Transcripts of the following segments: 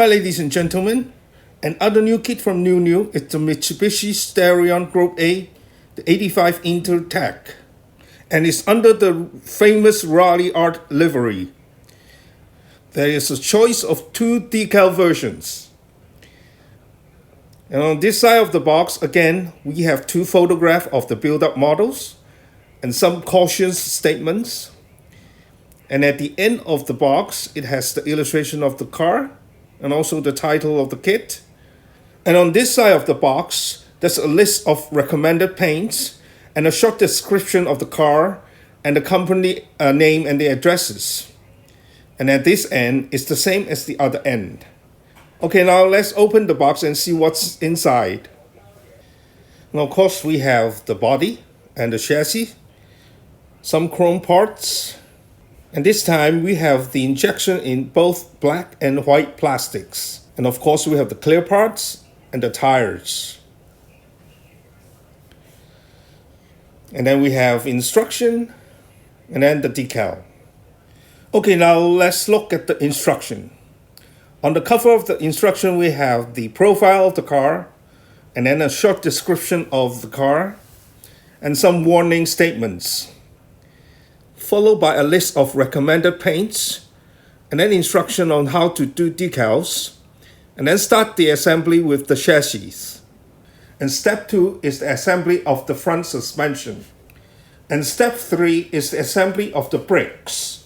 Hi ladies and gentlemen, another new kit from NuNu is the Mitsubishi Starion Group A, the 85 Intertech, and it's under the famous Raleigh art livery. There is a choice of two decal versions. And on this side of the box, again, we have two photographs of the build-up models and some caution statements. And at the end of the box, it has the illustration of the car and also the title of the kit. And on this side of the box, there's a list of recommended paints and a short description of the car and the company name and the addresses. And at this end, it's the same as the other end. Okay, now let's open the box and see what's inside. Now, of course, we have the body and the chassis, some chrome parts, and this time we have the injection in both black and white plastics. And of course, we have the clear parts and the tires. And then we have instruction and then the decal. Okay, now let's look at the instruction. On the cover of the instruction, we have the profile of the car and then a short description of the car and some warning statements, followed by a list of recommended paints and then instruction on how to do decals, and then start the assembly with the chassis. And step 2 is the assembly of the front suspension. And step 3 is the assembly of the brakes.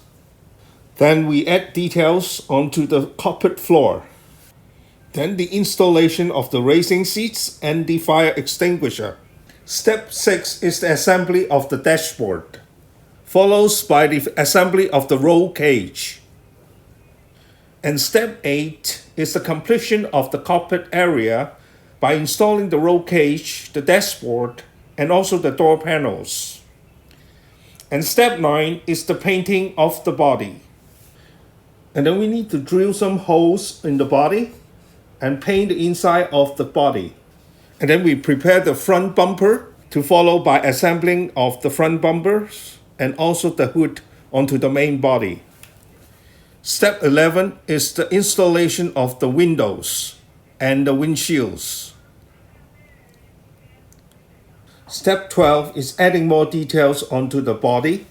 Then we add details onto the cockpit floor. Then the installation of the racing seats and the fire extinguisher. Step 6 is the assembly of the dashboard, follows by the assembly of the roll cage. And step 8 is the completion of the cockpit area by installing the roll cage, the dashboard, and also the door panels. And step 9 is the painting of the body. And then we need to drill some holes in the body and paint the inside of the body. And then we prepare the front bumper to follow by assembling of the front bumpers and also the hood onto the main body. Step 11 is the installation of the windows and the windshields. Step 12 is adding more details onto the body.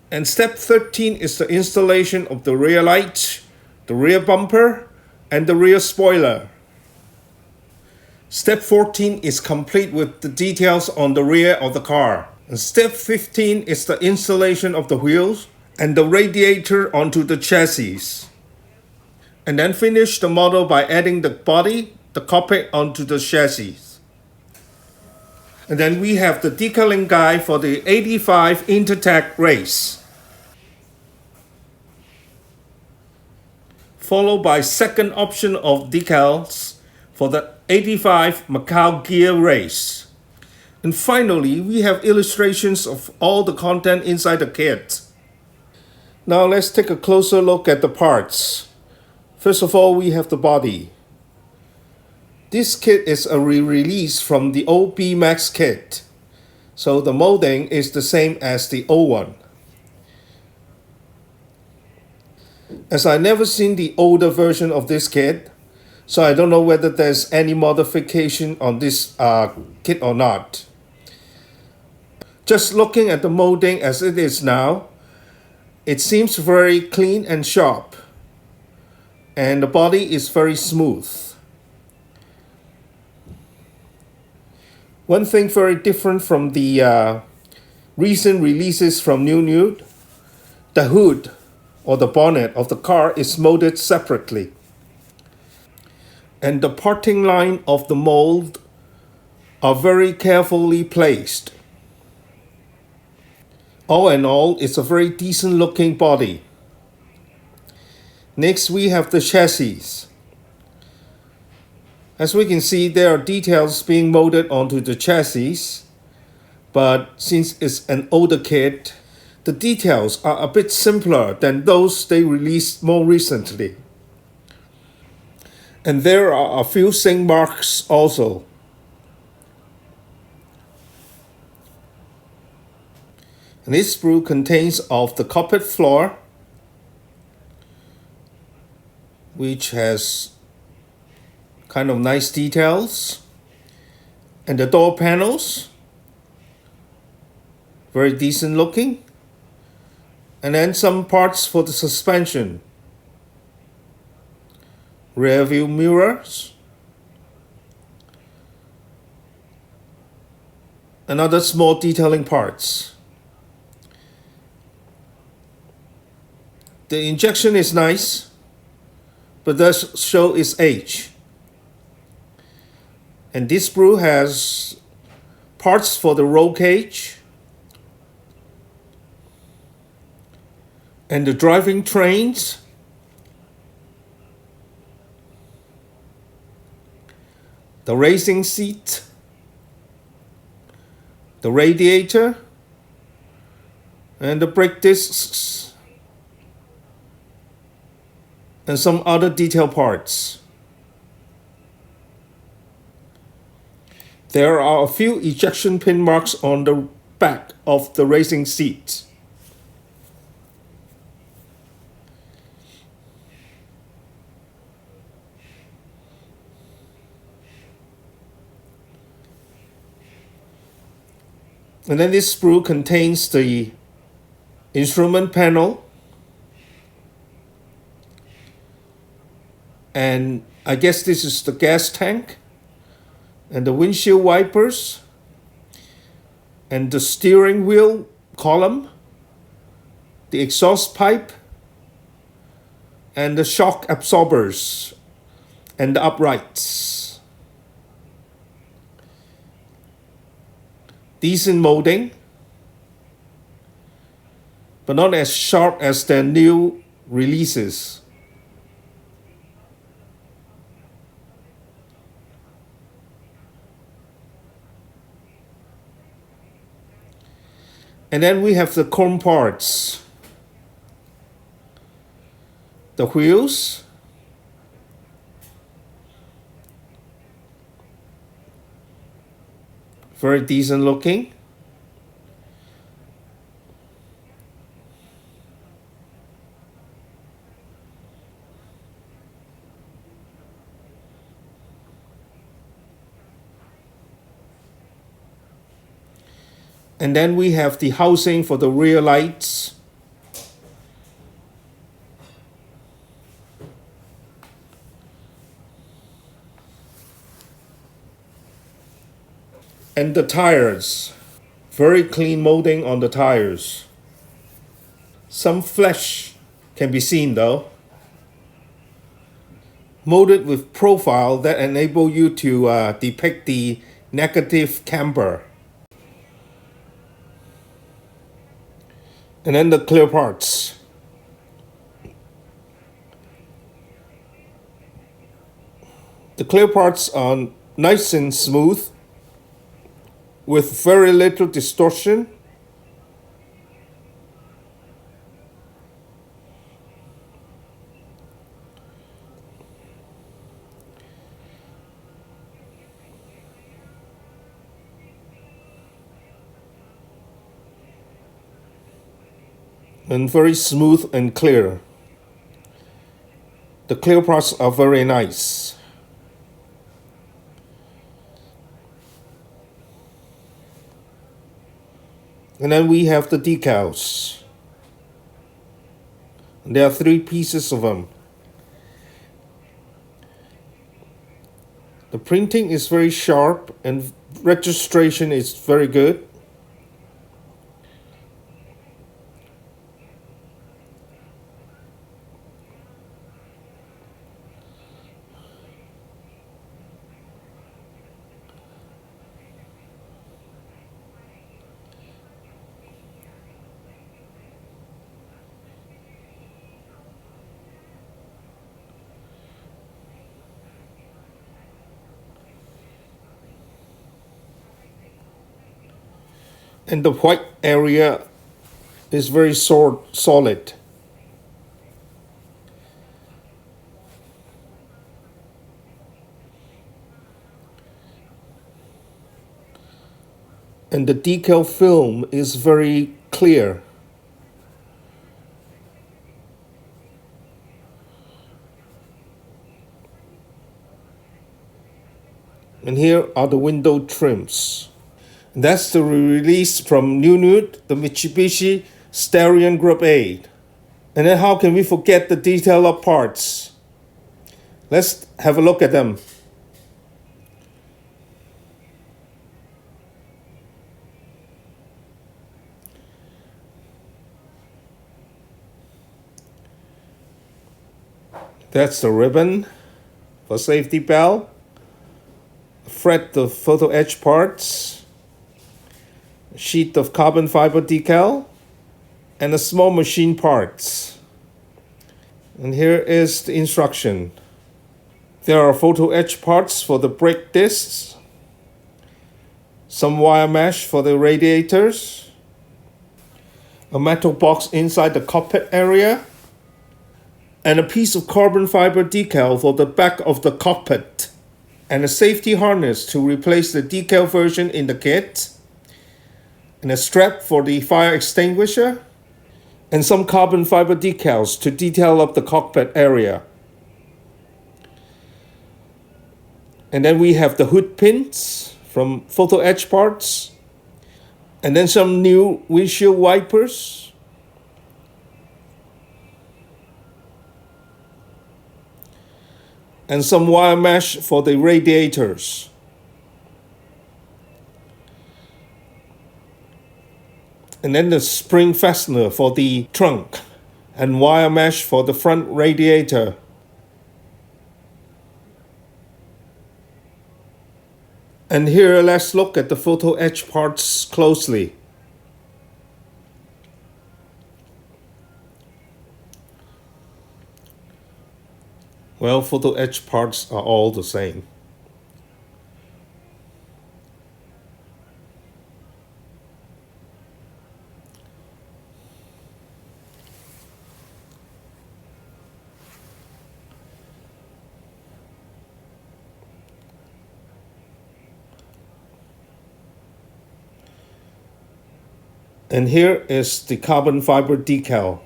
And step 13 is the installation of the rear lights, the rear bumper, and the rear spoiler. Step 14 is complete with the details on the rear of the car. And step 15 is the installation of the wheels and the radiator onto the chassis. And then finish the model by adding the body, the cockpit onto the chassis. And then we have the decaling guide for the 85 Intertech race, followed by second option of decals for the 85 Macau Gear race. And finally, we have illustrations of all the content inside the kit. Now let's take a closer look at the parts. First of all, we have the body. This kit is a re-release from the old B-Max kit, so the molding is the same as the old one. As I never seen the older version of this kit, so I don't know whether there's any modification on this kit or not. Just looking at the molding as it is now, it seems very clean and sharp, and the body is very smooth. One thing very different from the recent releases from NuNu, the hood or the bonnet of the car is molded separately. And the parting line of the mold are very carefully placed. All in all, it's a very decent looking body. Next, we have the chassis. As we can see, there are details being molded onto the chassis, but since it's an older kit, the details are a bit simpler than those they released more recently. And there are a few sink marks also. And this sprue contains of the cockpit floor, which has kind of nice details. And the door panels, very decent looking. And then some parts for the suspension. Rear view mirrors. And other small detailing parts. The injection is nice, but does show its age. And this sprue has parts for the roll cage and the driving trains, the racing seat, the radiator, and the brake discs, and some other detail parts. There are a few ejection pin marks on the back of the racing seat. And then this sprue contains the instrument panel, and I guess this is the gas tank, and the windshield wipers, and the steering wheel column, the exhaust pipe, and the shock absorbers, and the uprights. Decent molding, but not as sharp as their new releases. And then we have the chrome parts. The wheels, very decent looking. And then we have the housing for the rear lights. And the tires. Very clean molding on the tires. Some flesh can be seen though. Molded with profile that enable you to depict the negative camber. And then the clear parts. The clear parts are nice and smooth with very little distortion. And very smooth and clear. The clear parts are very nice. And then we have the decals. And there are 3 pieces of them. The printing is very sharp and registration is very good. And the white area is very solid. And the decal film is very clear. And here are the window trims. And that's the release from NuNu, the Mitsubishi Starion Group A. And then how can we forget the detail of parts? Let's have a look at them. That's the ribbon for safety belt, thread of photo etch parts, a sheet of carbon fiber decal, and a small machine parts. And here is the instruction. There are photo etch parts for the brake discs, some wire mesh for the radiators, a metal box inside the cockpit area, and a piece of carbon fiber decal for the back of the cockpit, and a safety harness to replace the decal version in the kit, and a strap for the fire extinguisher, and some carbon fiber decals to detail up the cockpit area. And then we have the hood pins from photo etch parts, and then some new windshield wipers, and some wire mesh for the radiators. And then the spring fastener for the trunk, and wire mesh for the front radiator. And here let's look at the photo etch parts closely. Well, photo etch parts are all the same. And here is the carbon fiber decal.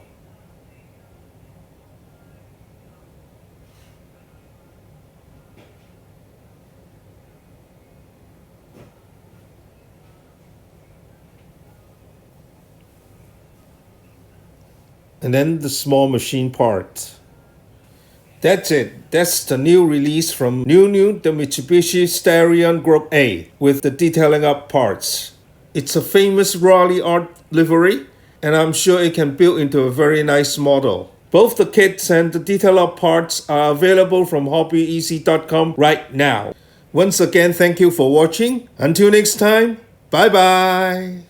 And then the small machine part. That's it. That's the new release from NuNu, the Mitsubishi Starion Group A, with the detailing up parts. It's a famous Raleigh art livery, and I'm sure it can build into a very nice model. Both the kits and the detail up parts are available from hobbyeasy.com right now. Once again, thank you for watching. Until next time, bye bye.